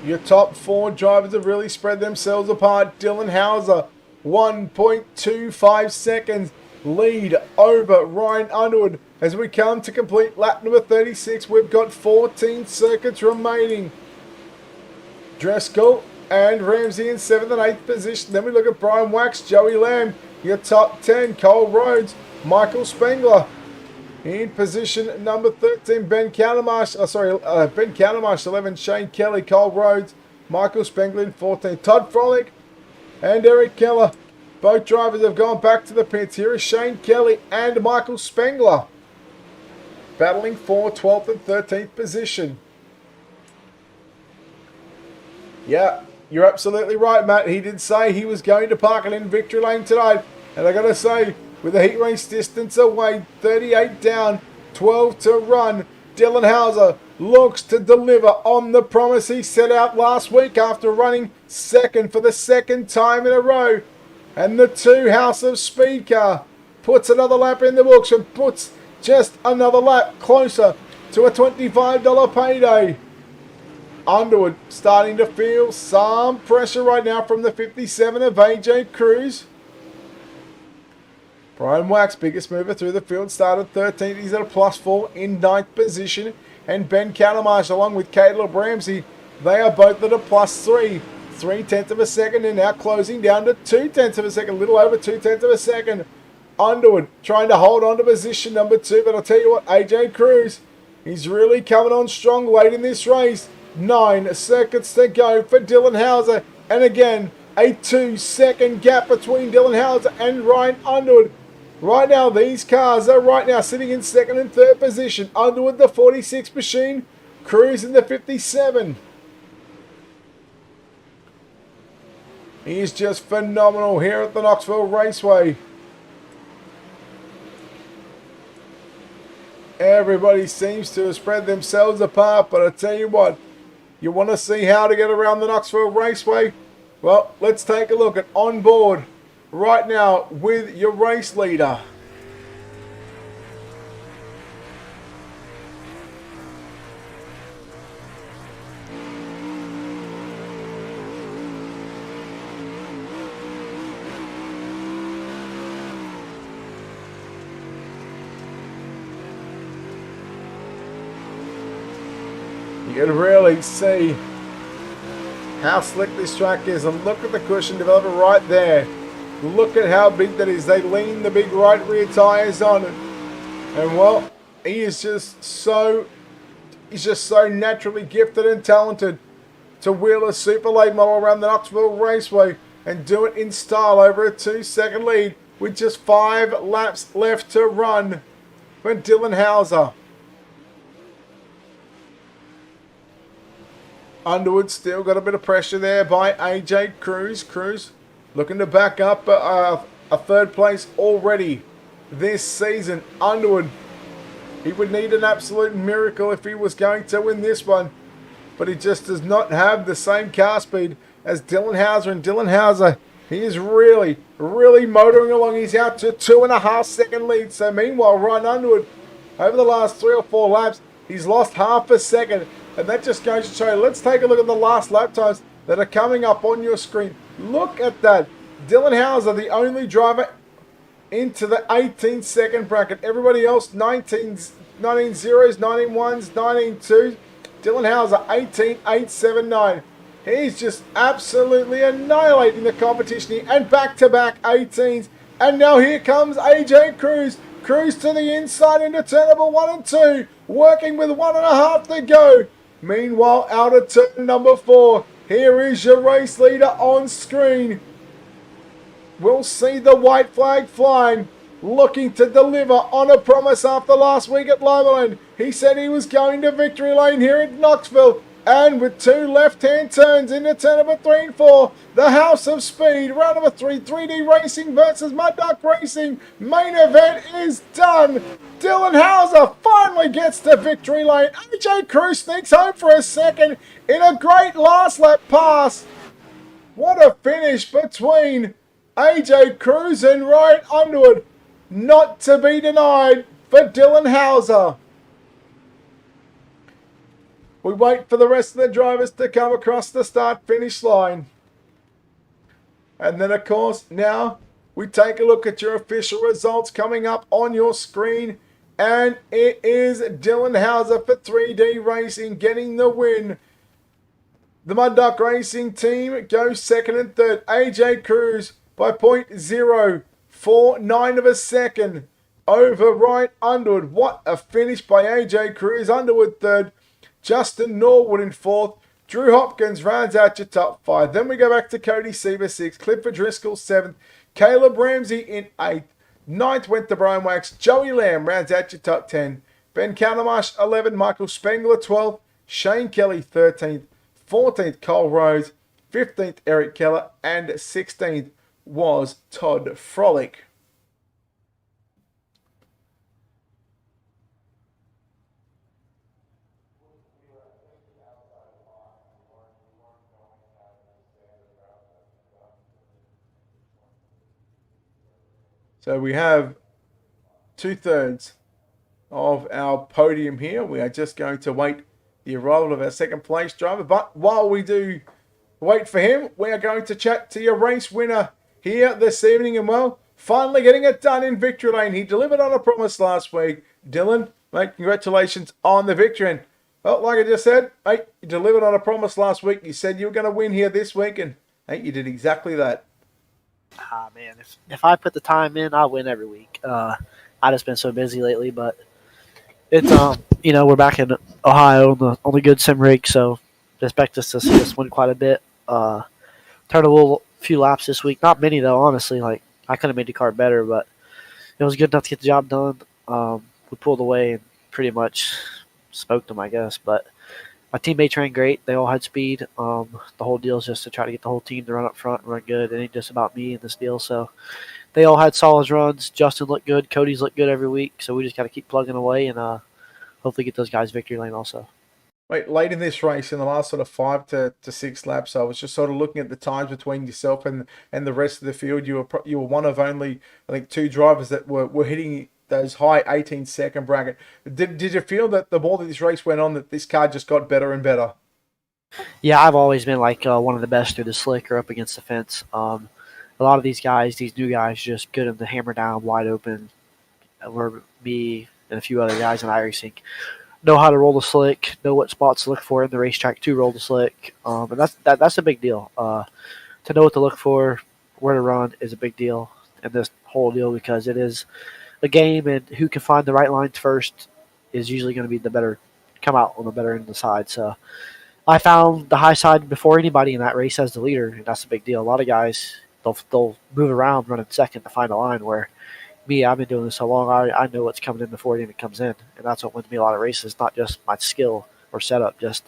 Your top 4 drivers have really spread themselves apart. Dylan Hauser, 1.25 seconds lead over Ryan Underwood. As we come to complete lap number 36, we've got 14 circuits remaining. Driscoll and Ramsey in 7th and 8th position. Then we look at Brian Wax, Joey Lamb, your top 10, Cole Rhodes, Michael Spengler. In position number 13, Ben Countermarsh, Ben Countermarsh, 11, Shane Kelly, Cole Rhodes, Michael Spengler in 14, Todd Frolick and Eric Keller. Both drivers have gone back to the pits. Here is Shane Kelly and Michael Spengler battling for 12th and 13th position. Yeah, you're absolutely right, Matt. He did say he was going to park it in victory lane tonight. And I got to say, with the heat race distance away, 38 down, 12 to run, Dylan Hauser looks to deliver on the promise he set out last week after running second for the second time in a row. And the 2 House of Speed car puts another lap in the books and puts just another lap closer to a $25 payday. Underwood starting to feel some pressure right now from the 57 of AJ Cruz. Brian Wax, biggest mover through the field, started 13th. He's at a +4 in 9th position. And Ben Countermarsh along with Caleb Ramsey, they are both at a +3. 3/10 of a second and now closing down to 2/10 of a second, a little over 2/10 of a second. Underwood trying to hold on to position number 2, but I'll tell you what, AJ Cruz, he's really coming on strong late in this race. 9 seconds to go for Dylan Hauser, and again, a 2-second gap between Dylan Hauser and Ryan Underwood. Right now, these cars are right now sitting in 2nd and 3rd position. Underwood, the 46 machine, Cruz in the 57. He is just phenomenal here at the Knoxville Raceway. Everybody seems to have spread themselves apart, but I tell you what, you want to see how to get around the Knoxville Raceway? Well, let's take a look at on board right now with your race leader. You can really see how slick this track is, and look at the cushion developer right there. Look at how big that is. They lean the big right rear tires on it, and well, he's just so naturally gifted and talented to wheel a super late model around the Knoxville Raceway and do it in style over a 2-second lead with just 5 laps left to run for Dylan Hauser. Underwood still got a bit of pressure there by AJ Cruz. Cruz looking to back up a third place already this season. Underwood, he would need an absolute miracle if he was going to win this one. But he just does not have the same car speed as Dylan Hauser. And Dylan Hauser, he is really, really motoring along. He's out to 2.5 second lead. So meanwhile, Ryan Underwood, over the last 3 or 4 laps, he's lost half a second. And that just goes to show you. Let's take a look at the last lap times that are coming up on your screen. Look at that. Dylan Hauser, the only driver into the 18-second bracket. Everybody else, 19 zeros, 19 ones, 19 twos. Dylan Hauser, 18.879. He's just absolutely annihilating the competition here. And back-to-back 18s. And now here comes AJ Cruz. Cruz to the inside into turn number 1 and 2. Working with 1.5 to go. Meanwhile, out of turn number 4, here is your race leader on screen. We'll see the white flag flying, looking to deliver on a promise after last week at Loveland. He said he was going to victory lane here at Knoxville. And with 2 left-hand turns into turn number 3 and 4, the House of Speed, round number 3, 3D Racing versus Mud Duck Racing. Main event is done. Dylan Hauser finally gets to victory lane. AJ Cruz sneaks home for a second in a great last lap pass. What a finish between AJ Cruz and Ryan Underwood. Not to be denied for Dylan Hauser. We wait for the rest of the drivers to come across the start-finish line. And then, of course, now we take a look at your official results coming up on your screen. And it is Dylan Hauser for 3D Racing getting the win. The Mud Duck Racing team goes second and third. AJ Cruz by 0.049 of a second over Ryan Underwood. What a finish by AJ Cruz. Underwood third. Justin Norwood in 4th. Drew Hopkins rounds out your top 5. Then we go back to Cody Seaver 6th. Clifford Driscoll 7th. Caleb Ramsey in 8th. 9th went to Brian Wax. Joey Lamb rounds out your top 10. Ben Calamash 11th. Michael Spengler 12th. Shane Kelly 13th. 14th Cole Rose. 15th Eric Keller. And 16th was Todd Frolick. So we have 2/3 of our podium here. We are just going to wait the arrival of our second place driver. But while we do wait for him, we are going to chat to your race winner here this evening. And well, finally getting it done in victory lane. He delivered on a promise last week. Dylan, mate, congratulations on the victory. And well, like I just said, mate, you delivered on a promise last week. You said you were going to win here this week. And mate, you did exactly that.
Ah, man, if I put the time in, I win every week. I just been so busy lately, but it's we're back in Ohio on the good sim rig, so expect us to see us win quite a bit. Turned a few laps this week, not many though. Honestly, like I could have made the car better, but it was good enough to get the job done. We pulled away and pretty much smoked them, I guess. But my teammates ran great. They all had speed. The whole deal is just to try to get the whole team to run up front and run good. It ain't just about me in this deal. So they all had solid runs. Justin looked good. Cody's looked good every week. So we just got to keep plugging away and hopefully get those guys victory lane also.
Wait, late in this race, in the last sort of 5 to 6 laps, I was just sort of looking at the times between yourself and the rest of the field. You were one of only, I think, 2 drivers that were hitting those high 18-second bracket. Did you feel that the more that this race went on, that this car just got better and better?
Yeah, I've always been like one of the best through the slick or up against the fence. A lot of these guys, these new guys, just good at the hammer down, wide open. Where me and a few other guys in iRacing know how to roll the slick, know what spots to look for in the racetrack to roll the slick, and that's a big deal. To know what to look for, where to run is a big deal in this whole deal because it is a game, and who can find the right lines first is usually going to be the better, come out on the better end of the side. So I found the high side before anybody in that race as the leader, and that's a big deal. A lot of guys, they'll move around running second to find a line, where me, I've been doing this so long, I know what's coming in before it even comes in, and that's what wins me a lot of races, not just my skill or setup, just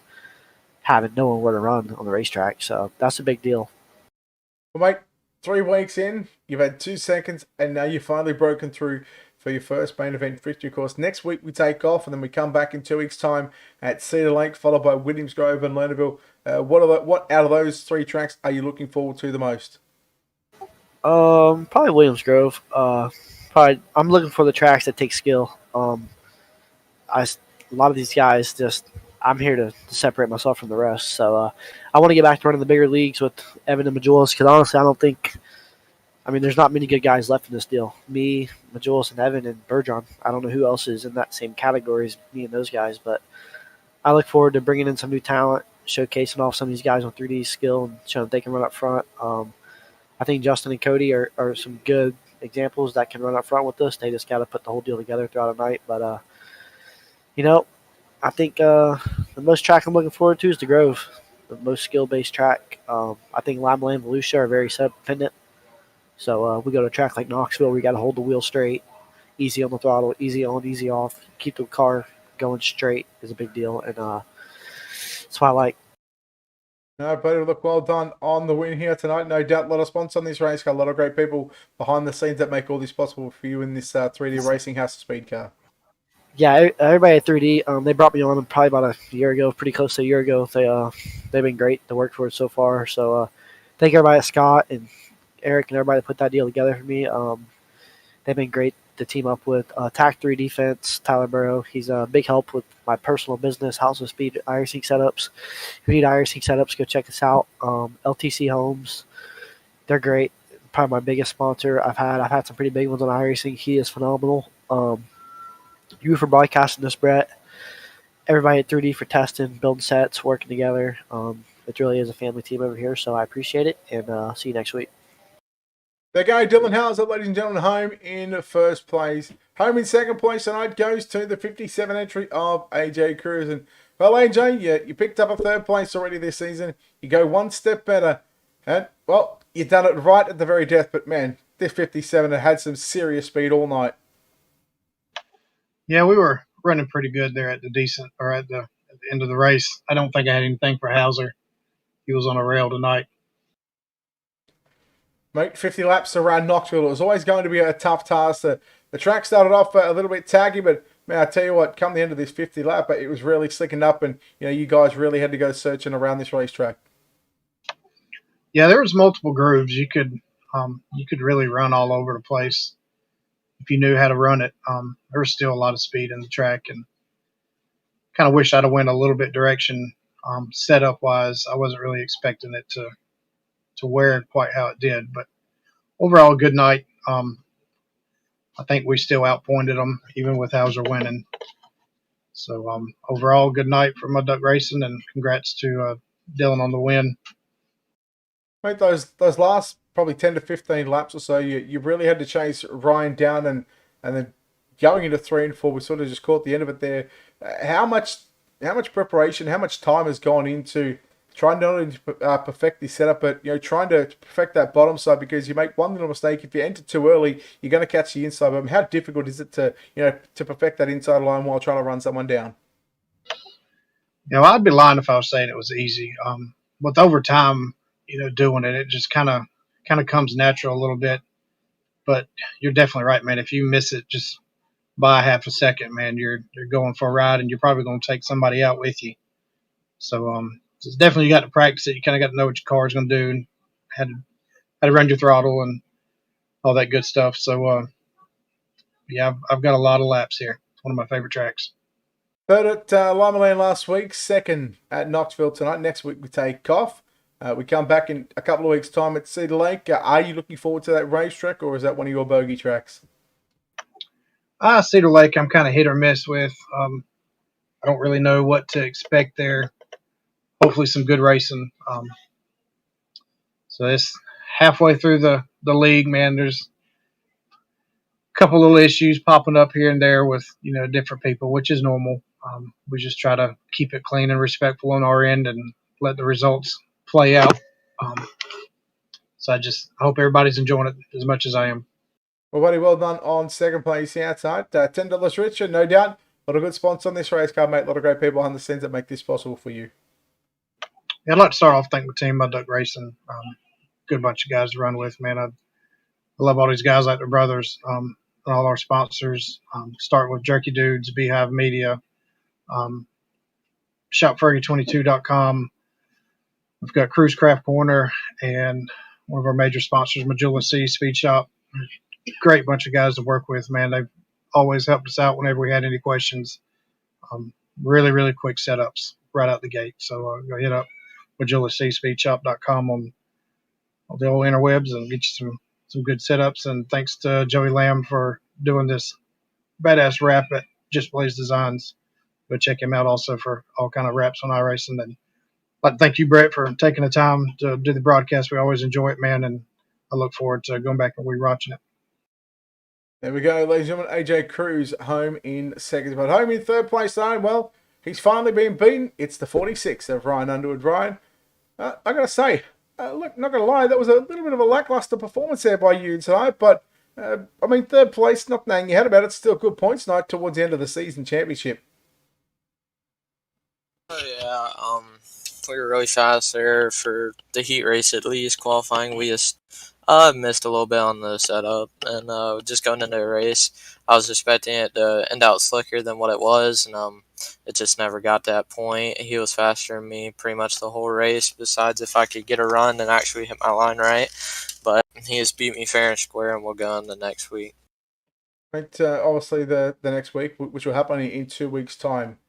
having no one where to run on the racetrack. So that's a big deal.
Well, mate, 3 weeks in, you've had 2 seconds, and now you've finally broken through for your first main event victory. Of course, next week we take off, and then we come back in 2 weeks' time at Cedar Lake, followed by Williams Grove and Lernerville. What out of those 3 tracks are you looking forward to the most?
Probably Williams Grove. Probably I'm looking for the tracks that take skill. A lot of these guys I'm here to separate myself from the rest. So I want to get back to running the bigger leagues with Evan and Majulis because honestly, I don't think. I mean, there's not many good guys left in this deal. Me, Majulis, and Evan and Bergeron. I don't know who else is in that same category as me and those guys, but I look forward to bringing in some new talent, showcasing off some of these guys on 3D skill, and showing that they can run up front. I think Justin and Cody are some good examples that can run up front with us. They just got to put the whole deal together throughout the night. But, I think the most track I'm looking forward to is the Grove, the most skill-based track. I think Lima and Volusia are very set-dependent. So we go to a track like Knoxville where you got to hold the wheel straight, easy on the throttle, easy on, easy off. Keep the car going straight is a big deal. And that's what I like.
No, but look, well done on the win here tonight. No doubt, a lot of sponsors on this race car, a lot of great people behind the scenes that make all this possible for you in this 3D Racing House of Speed car.
Yeah, everybody at 3D, they brought me on probably about a year ago, pretty close to a year ago. They've been great to work for so far. So thank everybody at Scott and Eric and everybody that put that deal together for me. They've been great to team up with. TAC 3 Defense, Tyler Burrow. He's a big help with my personal business, House of Speed iRacing setups. If you need iRacing setups, go check us out. LTC Homes, they're great. Probably my biggest sponsor I've had some pretty big ones on iRacing. He is phenomenal. You for broadcasting this, Brett. Everybody at 3D for testing, building sets, working together. It really is a family team over here, so I appreciate it, and see you next week.
There you go, Dylan Howes, ladies and gentlemen, home in first place. Home in second place tonight goes to the 57 entry of AJ Cruz. And, well, AJ, you picked up a third place already this season. You go one step better. And, well, you've done it right at the very death. But, man, this 57 had some serious speed all night.
Yeah, we were running pretty good there at the end of the race. I don't think I had anything for Hauser. He was on a rail tonight.
Mate, 50 laps around Knoxville. It was always going to be a tough task. The track started off a little bit taggy, but man, I tell you what, come the end of this 50 lap, it was really slickened up, and you guys really had to go searching around this racetrack.
Yeah, there was multiple grooves. You could really run all over the place if you knew how to run it. There was still a lot of speed in the track, and kind of wish I'd have went a little bit direction setup wise. I wasn't really expecting it to wear quite how it did, but overall, good night. I think we still outpointed them, even with Hauser winning. So overall, good night for Mud Duck Racing, and congrats to Dylan on the win.
Mate, those last probably 10 to 15 laps or so, you really had to chase Ryan down, and then going into 3 and 4, we sort of just caught the end of it there. How much preparation, how much time has gone into trying not only to perfect the setup, but trying to perfect that bottom side, because you make one little mistake. If you enter too early, you're going to catch the inside. But how difficult is it to perfect that inside line while trying to run someone down?
I'd be lying if I was saying it was easy. With over time, doing it just kind of comes natural a little bit. But you're definitely right, man. If you miss it just by half a second, man, you're going for a ride, and you're probably going to take somebody out with you. So it's definitely, you got to practice it. You kind of got to know what your car is going to do, and how to run your throttle and all that good stuff. So, yeah, I've got a lot of laps here. It's one of my favorite tracks.
Third at Lima Land last week, second at Knoxville tonight. Next week we take off. We come back in a couple of weeks' time at Cedar Lake. Are you looking forward to that racetrack, or is that one of your bogey tracks?
Cedar Lake, I'm kind of hit or miss with. I don't really know what to expect there. Hopefully some good racing. So it's halfway through the league, man. There's a couple little issues popping up here and there with, different people, which is normal. We just try to keep it clean and respectful on our end and let the results play out. So I hope everybody's enjoying it as much as I am.
Well, buddy, well done on second place outside. $10 richer, no doubt. A lot of good sponsors on this race car, mate. A lot of great people behind the scenes that make this possible for you.
Yeah, I'd like to start off with Team Mud Duck Racing. Good bunch of guys to run with, man. I love all these guys like their brothers, and all our sponsors. Start with Jerky Dudes, Beehive Media, ShopFergie22.com. We've got Cruise Craft Corner and one of our major sponsors, Majula C Speed Shop. Great bunch of guys to work with, man. They've always helped us out whenever we had any questions. Really, really quick setups right out the gate. So go hit up MajulaCSpeedShop.com on the old interwebs and get you some good setups. And thanks to Joey Lamb for doing this badass wrap at Just Blaze Designs. Go check him out also for all kind of wraps on iRacing. And I'd like to thank you, Brett, for taking the time to do the broadcast. We always enjoy it, man, and I look forward to going back and rewatching it.
There we go, ladies and gentlemen. AJ Cruz home in second, but home in third place. Well, he's finally been beaten. It's the 46 of Ryan Underwood. Ryan, I gotta say, look, not gonna lie, that was a little bit of a lackluster performance there by you tonight. But I mean, third place, not knowing your head about it, still good points tonight towards the end of the season championship.
Oh, yeah, we were really fast there for the heat race at least. Qualifying, we just missed a little bit on the setup, and just going into the race, I was expecting it to end out slicker than what it was, and it just never got to that point. He was faster than me pretty much the whole race, besides if I could get a run and actually hit my line right, but he just beat me fair and square, and we'll go on the next week.
Right, obviously the next week, which will happen in 2 weeks' time.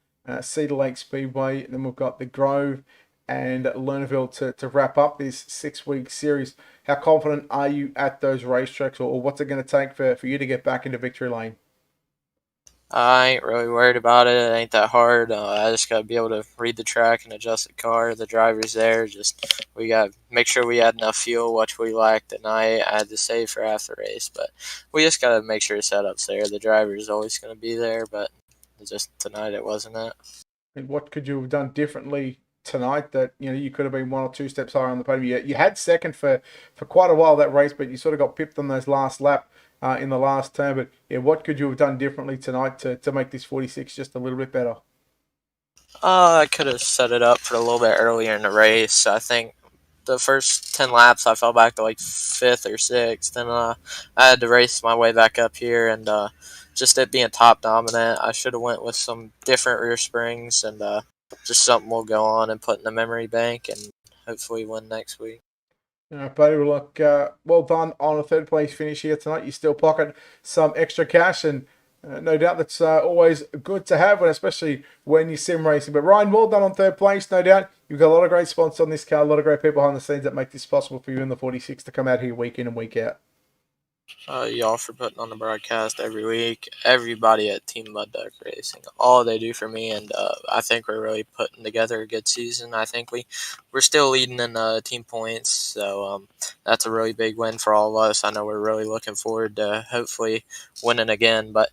Cedar Lake Speedway, and then we've got the Grove and Lernerville to wrap up this 6-week series. How confident are you at those racetracks, or what's it going to take for you to get back into victory lane?
I ain't really worried about it. It ain't that hard. I just got to be able to read the track and adjust the car. The driver's there. Just we got to make sure we had enough fuel, which we lacked tonight. I had to save for after race, but we just got to make sure the setup's there. The driver's always going to be there, but just tonight it wasn't it.
And what could you have done differently tonight that you could have been 1 or 2 steps higher on the podium? You had second for quite a while that race, but you sort of got pipped on those last lap in the last turn. But yeah, what could you have done differently tonight to make this 46 just a little bit better?
I could have set it up for a little bit earlier in the race. I think the first 10 laps I fell back to like 5th or 6th, and I had to race my way back up here, and just it being top dominant, I should have went with some different rear springs, and just something we'll go on and put in the memory bank and hopefully win next week.
All right, buddy. Well, look, well done on a third place finish here tonight. You still pocket some extra cash, and no doubt that's always good to have, especially when you're sim racing. But Ryan, well done on third place, no doubt. You've got a lot of great sponsors on this car, a lot of great people behind the scenes that make this possible for you in the 46 to come out here week in and week out.
Y'all for putting on the broadcast every week. Everybody at Team Mud Duck Racing, all they do for me, and I think we're really putting together a good season. I think we're still leading in team points, so that's a really big win for all of us. I know we're really looking forward to hopefully winning again, but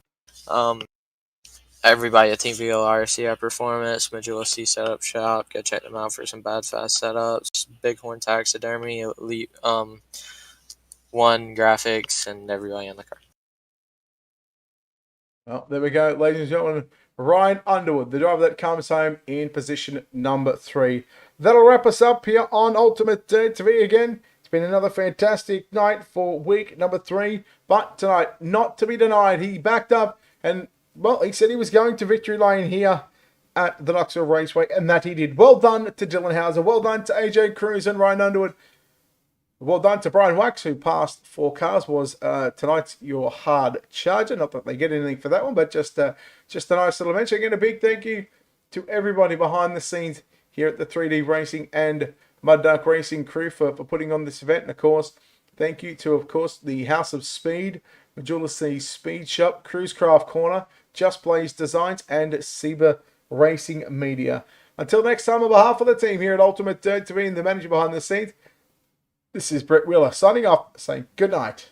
everybody at Team VLRC Performance, Majula C Setup Shop, go check them out for some bad fast setups. Bighorn Taxidermy, Elite One Graphics, and everybody in the car.
Well, there we go, ladies and gentlemen. Ryan Underwood, the driver that comes home in position number 3. That'll wrap us up here on UltimateDirtTV again. It's been another fantastic night for week number 3. But tonight, not to be denied, he backed up and, well, he said he was going to victory lane here at the Knoxville Raceway, and that he did. Well done to Dylan Hauser. Well done to AJ Cruz and Ryan Underwood. Well done to Brian Wax, who passed 4 cars, was tonight's your hard charger. Not that they get anything for that one, but just a nice little mention. Again, a big thank you to everybody behind the scenes here at the 3D Racing and Mud Duck Racing crew for putting on this event. And, of course, thank you to, of course, the House of Speed, Majula C Speed Shop, Cruise Craft Corner, Just Blaze Designs, and Seba Racing Media. Until next time, on behalf of the team here at UltimateDirtTV and the manager behind the scenes, this is Brett Wheeler signing off, saying good night.